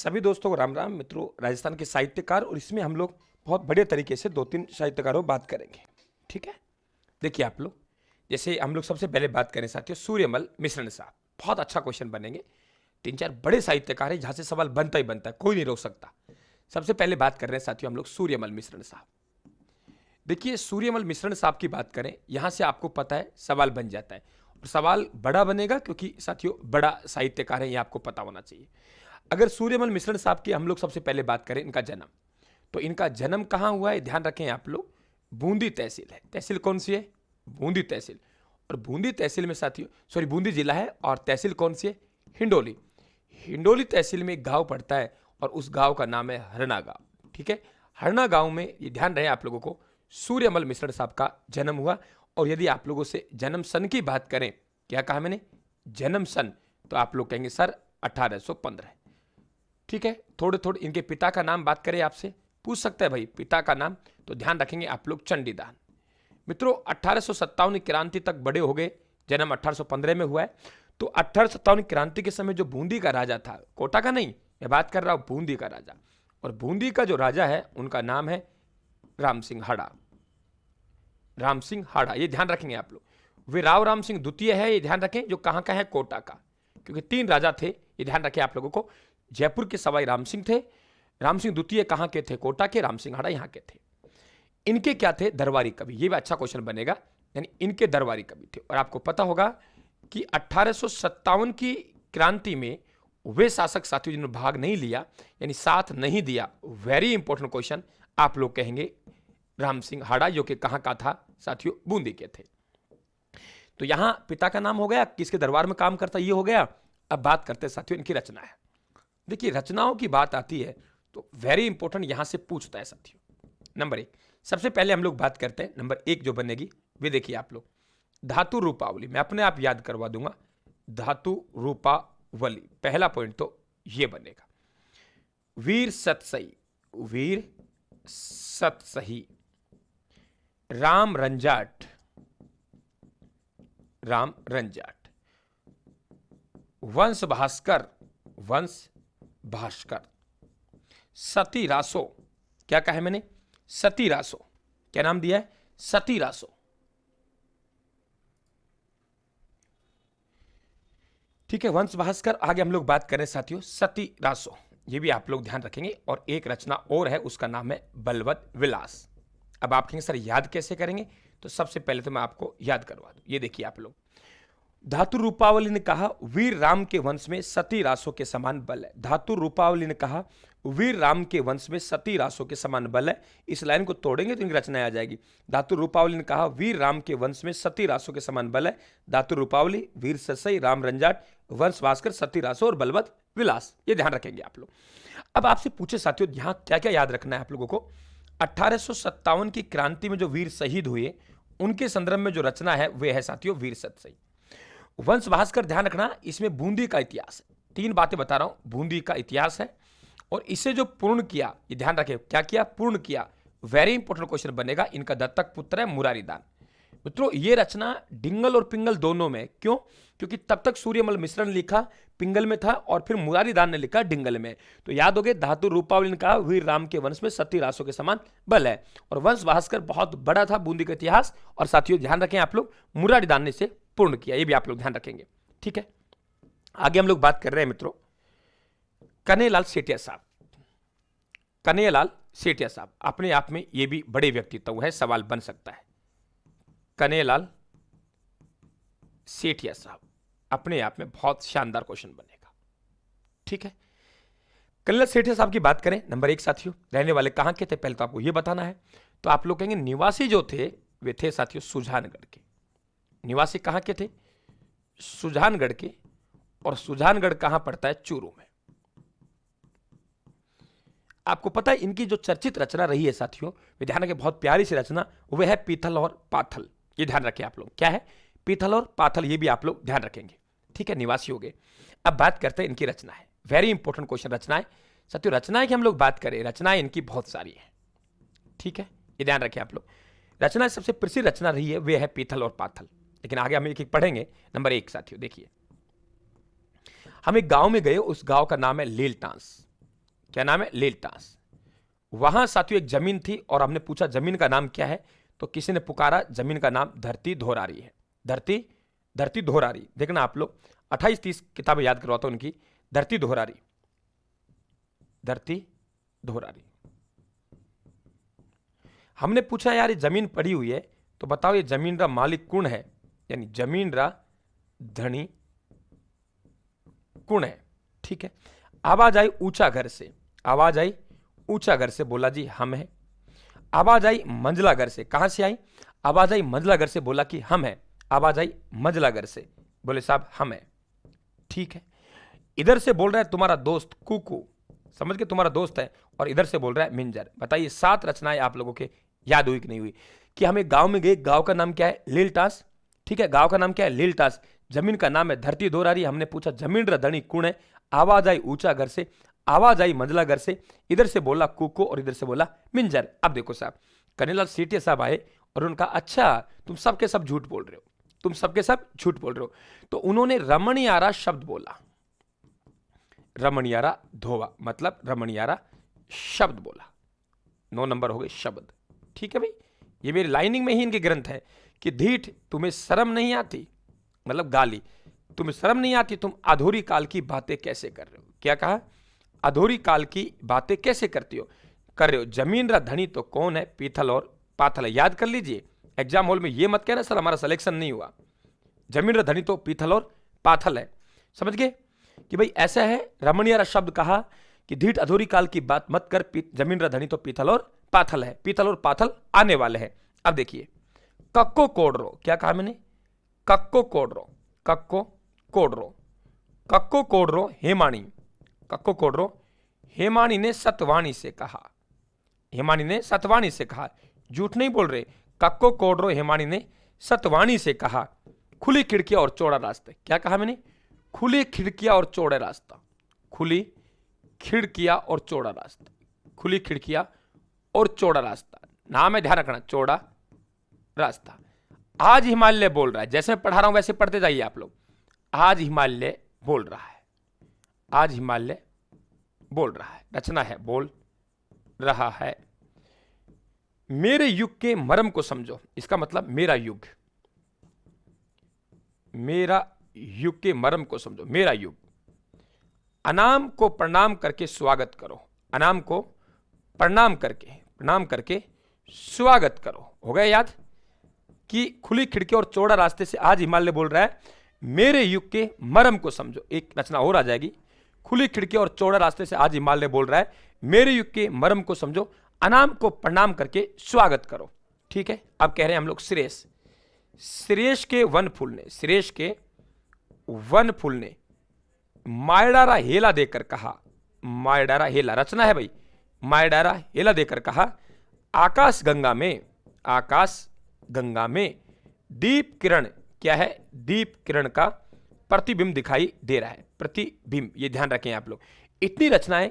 सभी दोस्तों को राम राम। मित्रों, राजस्थान के साहित्यकार और इसमें हम लोग बहुत बढ़िया तरीके से दो तीन साहित्यकारों बात करेंगे। ठीक है, देखिए आप लोग, जैसे हम लोग सबसे पहले बात करें साथियों सूर्यमल मिश्रण साहब। बहुत अच्छा क्वेश्चन बनेंगे। तीन चार बड़े साहित्यकार हैं जहाँ से सवाल बनता ही बनता है, कोई नहीं रोक सकता। सबसे पहले बात कर रहे हैं साथियों हम लोग सूर्यमल मिश्रण साहब। देखिए सूर्यमल मिश्रण साहब की बात करें, यहाँ से आपको पता है सवाल बन जाता है और सवाल बड़ा बनेगा क्योंकि साथियों बड़ा साहित्यकार है, ये आपको पता होना चाहिए। अगर सूर्यमल मिश्रण साहब की हम लोग सबसे पहले बात करें इनका जन्म, तो इनका जन्म कहाँ हुआ है ध्यान रखें आप लोग। बूंदी तहसील है। तहसील कौन सी है? बूंदी तहसील। और बूंदी तहसील में साथियों सॉरी बूंदी जिला है और तहसील कौन सी है? हिंडोली। हिंडोली तहसील में एक गांव पड़ता है और उस गांव का नाम है हरना गांव। ठीक है, हरना गांव में ये ध्यान रहे आप लोगों को सूर्यमल मिश्रण साहब का जन्म हुआ। और यदि आप लोगों से जन्म सन की बात करें, क्या कहा मैंने? जन्म सन, तो आप लोग कहेंगे सर 1815। ठीक है, थोड़े थोड़े इनके पिता का नाम बात करें, आपसे पूछ सकता है भाई पिता का नाम, तो ध्यान रखेंगे आप लोग चंडीदास। मित्रों 1857 क्रांति तक बड़े हो गए, जन्म 1815 में हुआ है। तो 1857 क्रांति के समय जो बूंदी का राजा था, कोटा का नहीं, मैं बात कर रहा हूं बूंदी का राजा, और बूंदी का जो राजा है उनका नाम है राम सिंह हाड़ा। राम सिंह हाड़ा, ये ध्यान रखेंगे आप लोग। वे राव सिंह द्वितीय है, ये ध्यान रखें, जो कहां का है? कोटा का। क्योंकि तीन राजा थे, ये ध्यान रखें आप लोगों को। जयपुर के सवाई राम सिंह थे, राम सिंह द्वितीय कहां के थे? कोटा के। राम सिंह हाड़ा यहां के थे। इनके क्या थे? दरबारी कवि। ये भी अच्छा क्वेश्चन बनेगा, यानी इनके दरबारी कवि थे। और आपको पता होगा कि 1857 की क्रांति में वे शासक साथियों जिन्होंने भाग नहीं लिया, यानी साथ नहीं दिया, वेरी इंपॉर्टेंट क्वेश्चन, आप लोग कहेंगे राम सिंह हाड़ा, जो कि कहां का था साथियों? बूंदी के थे। तो यहां पिता का नाम हो गया, किसके दरबार में काम करता, ये हो गया। अब बात करते हैं साथियों इनकी रचना है। देखिए रचनाओं की बात आती है तो वेरी इंपॉर्टेंट यहां से पूछता है साथियों। नंबर एक, सबसे पहले हम लोग बात करते हैं नंबर एक जो बनेगी, वे देखिए आप लोग, धातु रूपावली। मैं अपने आप याद करवा दूंगा, धातु रूपावली। पहला पॉइंट तो ये बनेगा, वीर सतसई, वीर सतसही, राम रंजाट, राम रंजाट, वंश भास्कर, वंश भास्कर, सती रासो। क्या कहा है मैंने? सती रासो। क्या नाम दिया है? सती रासो। ठीक है, वंश भास्कर। आगे हम लोग बात करें साथियों सती रासो, ये भी आप लोग ध्यान रखेंगे। और एक रचना और है, उसका नाम है बलवत विलास। अब आप कहेंगे सर याद कैसे करेंगे? तो सबसे पहले तो मैं आपको याद करवा दूं। ये देखिए आप लोग, धातु रूपावली ने कहा वीर राम के वंश में सती रासों के समान बल है। धातु रूपावली ने कहा वीर राम के वंश में सती रासों के समान बल है। इस लाइन को तोड़ेंगे तो इनकी रचना आ जाएगी। धातु रूपावली ने कहा वीर राम के वंश में सती रासों के समान बल है। धातु रूपावली, वीर ससई, राम रंजाट, वंश भास्कर, सती रासो और बलवत विलास। ये ध्यान रखेंगे आप लोग। अब आपसे पूछे साथियों यहां क्या क्या याद रखना है आप लोगों को। 1857 की क्रांति में जो वीर शहीद हुए, उनके संदर्भ में जो रचना है वे है साथियों वीर सतसई। वंश भास्कर, ध्यान रखना, इसमें बूंदी का इतिहास है। तीन बातें बता रहा हूं, बूंदी का इतिहास है और इसे जो पूर्ण किया, ये ध्यान रखें, क्या किया? पूर्ण किया। वेरी इंपॉर्टेंट क्वेश्चन बनेगा। इनका दत्तक पुत्र है मुरारीदान। मित्रों ये रचना डिंगल और पिंगल दोनों में, क्यों? क्योंकि तब तक सूर्यमल मिश्रण लिखा पिंगल में था और फिर मुरारीदान ने लिखा डिंगल में। तो याद हो गए, धातु रूपावली ने कहा वीर राम के वंश में सती रासों के समान बल है। और वंश भास्कर बहुत बड़ा था बूंदी का इतिहास। और साथियों ध्यान रखें आप लोग, मुरारीदान ने इसे पूर्ण किया, ये भी आप लोग ध्यान रखेंगे। ठीक है, आगे हम लोग बात कर रहे हैं मित्रों कन्हैयालाल सेठिया साहब। कन्हैयालाल सेठिया साहब अपने आप में ये भी बड़े व्यक्तित्व है, सवाल बन सकता है। कन्हैयालाल सेठिया साहब अपने आप में बहुत शानदार क्वेश्चन बनेगा। ठीक है, कन्हैयालाल सेठिया साहब की बात करें, नंबर एक साथियों, रहने वाले कहां के थे पहले तो आपको यह बताना है। तो आप लोग कहेंगे निवासी जो थे वे थे साथियों सुजानगढ़ के। निवासी कहां के थे? सुजानगढ़ के। और सुजानगढ़ कहां पड़ता है? चूरू में। आपको पता है इनकी जो चर्चित रचना रही है साथियों, वे ध्यान रखें, बहुत प्यारी सी रचना, वह है पीथल और पाथल। ये ध्यान रखें आप लोग, क्या है? पीथल और पाथल, ये भी आप लोग ध्यान रखेंगे। ठीक है, निवासी हो गए। अब बात करते हैं इनकी रचना है। वेरी इंपॉर्टेंट क्वेश्चन, रचनाएं साथियों। रचनाएं की हम लोग बात करें, रचनाएं इनकी बहुत सारी है। ठीक है, ये ध्यान रखें आप लोग। रचना सबसे प्रसिद्ध रचना रही है वे है पीथल और पाथल। लेकिन आगे हम एक एक पढ़ेंगे। नंबर एक साथियों देखिए, हम एक गांव में गए, उस गांव का नाम है लीलटांस। क्या नाम है? लीलटास। वहां साथियों एक जमीन थी और हमने पूछा जमीन का नाम क्या है, तो किसी ने पुकारा जमीन का नाम धरती धोरारी है। धरती धोरारी, देखना आप लोग 28-30 किताबें याद करवाता हूं उनकी। धरती धोरारी, धरती धोरारी। हमने पूछा यार ये जमीन पड़ी हुई है, तो बताओ ये जमीन का मालिक कौन है, यानी जमीन रा धनी कौन है। ठीक है, आवाज आई ऊंचा घर से, आवाज आई ऊंचा घर से, बोला जी हम है। आवाज आई मंझला घर से, कहां से आई? आवाज आई मंझला घर से, बोला कि हम है। आवाज आई मंझला घर से, बोले साहब हम है। ठीक है, इधर से बोल रहा है तुम्हारा दोस्त कुकू, समझ के तुम्हारा दोस्त है, और इधर से बोल रहा है मिंजर। बताइए 7 रचनाएं आप लोगों के याद हुई कि नहीं हुई? कि हम एक गांव में गए, गांव का नाम क्या है? लीलटास। ठीक है, गांव का नाम क्या है? लीलटास। जमीन का नाम है धरती धोरारी। हमने पूछा जमीन रा धनी कौन है? आवाज आई ऊंचा घर से, आवाज आई मंझला घर से, इधर से बोला कुको और इधर से बोला मिंजर। अब देखो साहब, कन्हैयालाल सीटिया साहब आए और उनका अच्छा तुम सबके सब झूठ बोल रहे हो, तुम सबके सब झूठ बोल रहे हो। तो उन्होंने रमणियारा शब्द बोला, रमणियारा धोवा मतलब रमणियारा शब्द बोला। 9 नंबर हो गए शब्द। ठीक है भाई, ये मेरी लाइनिंग में ही इनके ग्रंथ है कि धीठ तुम्हें शर्म नहीं आती, मतलब गाली, तुम्हें शर्म नहीं आती, तुम अधूरी काल की बातें कैसे कर रहे हो। क्या कहा? अधूरी काल की बातें कैसे करती हो, कर रहे हो। जमीन रा धनी तो कौन है? पीथल और पाथल है। याद कर लीजिए, एग्जाम हॉल में ये मत कहना सर हमारा सिलेक्शन नहीं हुआ। जमीन रा धनी तो पीथल और पाथल है, समझ गए कि भाई ऐसा है। रमणियारा शब्द कहा कि धीठ अधूरी काल की बात मत कर, जमीन रा धनी तो पीथल और पाथल है, पीथल और पाथल आने वाले हैं। अब देखिए कक्को कोडरो, क्या कहा मैंने? कक्को कोडरो, कक्को कोडरो, कक्को कोडरो हेमाणी, कक्को कोडरो हेमाणी ने सतवाणी से कहा, हेमाणी ने सतवाणी से कहा, झूठ नहीं बोल रहे। कक्को कोडरो हेमाणी ने सतवाणी से कहा, खुली खिड़कियां और चौड़ा रास्ता। क्या कहा मैंने? खुली खिड़कियां और चौड़ा रास्ता, खुली खिड़कियां और चौड़ा रास्ता, खुली खिड़कियां और चौड़ा रास्ता। नाम है, ध्यान रखना, चौड़ा रास्ता। आज हिमालय बोल रहा है, जैसे मैं पढ़ा रहा हूं वैसे पढ़ते जाइए आप लोग। आज हिमालय बोल रहा है, आज हिमालय बोल रहा है, रचना है बोल रहा है। मेरे युग के मर्म को समझो, इसका मतलब मेरा युग, मेरा युग के मर्म को समझो, मेरा युग। अनाम को प्रणाम करके स्वागत करो, अनाम को प्रणाम करके स्वागत करो। हो गया याद कि खुली खिड़की और चौड़ा रास्ते से आज हिमालय बोल रहा है मेरे युग के मर्म को समझो। एक रचना और आ जाएगी, खुली खिड़की और चौड़ा रास्ते से आज हिमालय बोल रहा है मेरे युग के मर्म को समझो, अनाम को प्रणाम करके स्वागत करो। ठीक है, अब कह रहे हैं हम लोग श्रेष, श्रेष के वन फूल ने, श्रेष के वन फूल ने मायडारा हेला देकर कहा, मायडारा हेला रचना है भाई, मायडारा हेला देकर कहा, आकाश गंगा में, आकाश गंगा में दीप किरण, क्या है? दीप किरण का प्रतिबिंब दिखाई दे रहा है, प्रतिबिंब, ये ध्यान रखें आप लोग। इतनी रचनाएं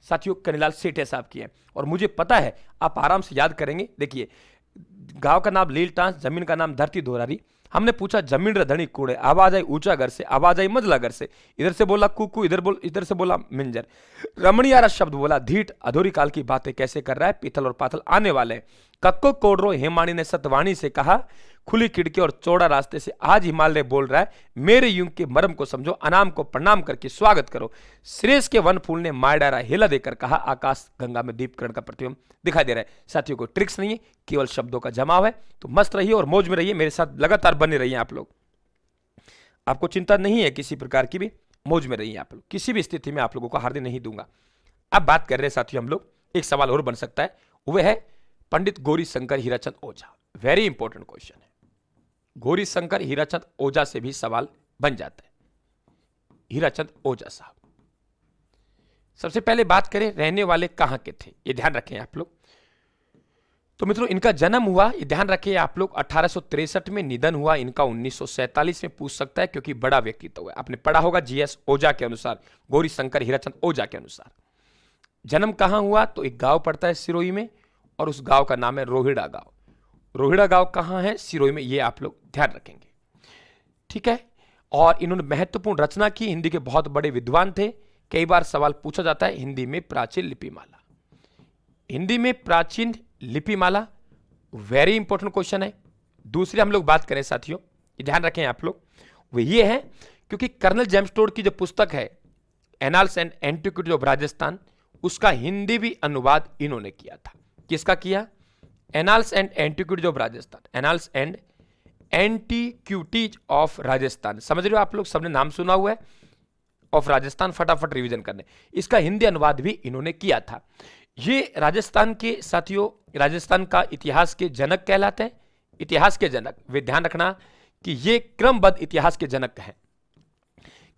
साथियों कन्हैयालाल सेठिया साहब की हैं और मुझे पता है आप आराम से याद करेंगे। देखिए गांव का नाम लीलटास, जमीन का नाम धरती धोरारी। हमने पूछा जमीन धनी कूड़े, आवाज आई ऊंचा घर से, आवाज आई मंझला घर से, इधर से बोला कुकू, इधर से बोला मिंजर। रमणियारा शब्द बोला, धीठ अधूरी काल की बातें कैसे कर रहा है, पीतल और पाथल आने वाले। कक्को कोडरो हेमाणी ने सतवाणी से कहा, खुली खिड़की और चौड़ा रास्ते से आज हिमालय बोल रहा है मेरे युग के मर्म को समझो, अनाम को प्रणाम करके स्वागत करो। श्रेष के वन फूल ने मायडारा हेला देकर कहा, आकाश गंगा में दीपकरण का प्रतिबिंब दिखाई दे रहा है। साथियों को ट्रिक्स नहीं है, केवल शब्दों का जमाव है। तो मस्त रहिए और मौज में रहिए, मेरे साथ लगातार बने रहिए आप लोग। आपको चिंता नहीं है किसी प्रकार की भी, मौज में रहिए आप लोग, किसी भी स्थिति में आप लोगों को हारने नहीं दूंगा। अब बात कर रहे हैं साथियों हम लोग, एक सवाल और बन सकता है, वह है पंडित गौरी शंकर हीराचंद ओझा। वेरी इंपॉर्टेंट क्वेश्चन है, गौरी शंकर हीराचंद ओझा से भी सवाल बन जाता है। हीराचंद ओझा साहब, सबसे पहले बात करें रहने वाले कहां के थे, ये ध्यान रखें आप लोग। तो मित्रों इनका जन्म हुआ, ये ध्यान रखिए आप लोग, 1863 में, निधन हुआ इनका 1947 में। पूछ सकता है क्योंकि बड़ा व्यक्तित्व है, आपने पढ़ा होगा जीएस ओझा के अनुसार, गौरी शंकर हीराचंद ओझा के अनुसार। जन्म कहां हुआ? तो एक गांव पड़ता है सिरोही में और उस गांव का नाम है रोहिड़ा गांव। रोहिड़ा गांव कहां है? सिरोही में, ये आप लोग ध्यान रखेंगे, ठीक है। और इन्होंने महत्वपूर्ण रचना की, हिंदी के बहुत बड़े विद्वान थे, कई बार सवाल पूछा जाता है हिंदी में प्राचीन लिपिमाला। हिंदी में प्राचीन लिपिमाला वेरी इंपॉर्टेंट क्वेश्चन है। दूसरी हम लोग बात करें साथियों, ये ध्यान रखें आप लोग, वो ये है क्योंकि कर्नल जेम्स टोड की जो पुस्तक है annals and antiquities of Rajasthan, उसका हिंदी भी अनुवाद इन्होंने किया था। किसका किया? Annals and antiquities of Rajasthan, annals and antiquities of Rajasthan, समझ रहे हो आप लोग, सबने नाम सुना हुआ है ऑफ राजस्थान, फटाफट रिवीजन करने। इसका हिंदी अनुवाद भी इन्होंने किया था। ये राजस्थान के साथियों, राजस्थान का इतिहास के जनक कहलाते हैं, इतिहास के जनक। वे ध्यान रखना कि ये क्रमबद्ध इतिहास के जनक हैं,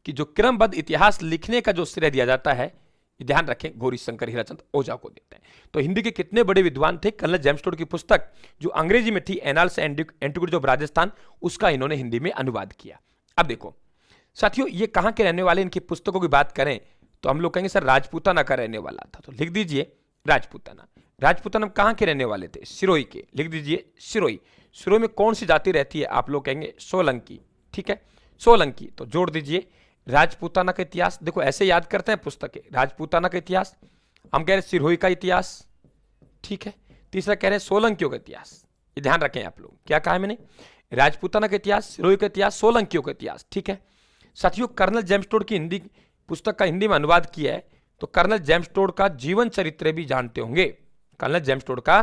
कि जो क्रमबद्ध इतिहास लिखने का जो श्रेय दिया जाता है, ध्यान रखें, गौरी शंकर हीराचंद ओझा को देते हैं। तो हिंदी के कितने बड़े विद्वान थे? कर्नल जेम्स टोड की पुस्तक जो अंग्रेजी में थी annals and antiquities of Rajasthan, उसका इन्होंने हिंदी में अनुवाद किया। अब देखो साथियों, ये कहां के रहने वाले, इनकी पुस्तकों की बात करें तो हम लोग कहेंगे सर राजपूताना का रहने वाला था, तो लिख दीजिए राजपूताना। राजपूताना कहां के रहने वाले थे? सिरोही के, लिख दीजिए सिरोही। सिरोही में कौन सी जाति रहती है? आप लोग कहेंगे सोलंकी, ठीक है, सोलंकी, तो जोड़ दीजिए राजपूताना का इतिहास। देखो ऐसे याद करते हैं पुस्तकें, राजपूताना का इतिहास, हम कह रहे हैं सिरोही का इतिहास, ठीक है। तीसरा कह रहे हैं सोलंकियों का इतिहास। ये ध्यान रखें आप लोग, क्या कहा है मैंने? राजपूताना का इतिहास, सिरोही का इतिहास, सोलंकियों का इतिहास, ठीक है। साथियों कर्नल जेम्स टोड की हिंदी पुस्तक का हिंदी में अनुवाद किया है, तो कर्नल जेम्स टोड का जीवन चरित्र भी जानते होंगे, कर्नल जेम्स टोड का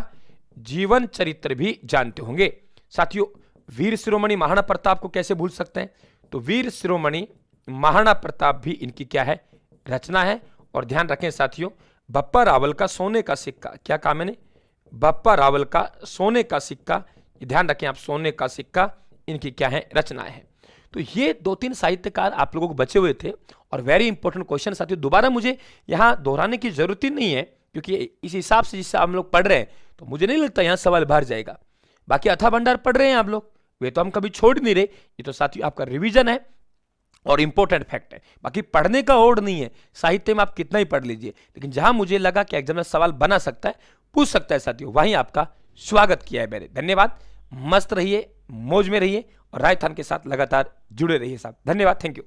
जीवन चरित्र भी जानते होंगे। साथियों वीर शिरोमणि महाराणा प्रताप को कैसे भूल सकते हैं? तो वीर शिरोमणि महाराणा प्रताप भी इनकी क्या है? रचना है। और ध्यान रखें साथियों, बप्पा रावल का सोने का सिक्का, क्या कहा मैंने? बप्पा रावल का सोने का सिक्का, ध्यान रखें आप, सोने का सिक्का इनकी क्या है? रचनाएं हैं। तो ये 2-3 साहित्यकार आप लोगों को बचे हुए थे और वेरी इंपॉर्टेंट क्वेश्चन साथियों, दोबारा मुझे यहां दोहराने की जरूरत ही नहीं है, क्योंकि इस हिसाब से जिससे हम लोग पढ़ रहे हैं तो मुझे नहीं लगता यहां सवाल बाहर जाएगा। बाकी अथा भंडार पढ़ रहे हैं आप लोग, वे तो हम कभी छोड़ नहीं रहे, ये तो साथियों आपका रिवीजन है और इंपॉर्टेंट फैक्ट है। बाकी पढ़ने का होड़ नहीं है, साहित्य में आप कितना ही पढ़ लीजिए, लेकिन जहां मुझे लगा कि एग्जाम में सवाल बना सकता है, पूछ सकता है साथियों, वहीं आपका स्वागत किया है मैंने। धन्यवाद, मस्त रहिए, मौज में रहिए और राजस्थान के साथ लगातार जुड़े रहिए साहब। धन्यवाद, थैंक यू।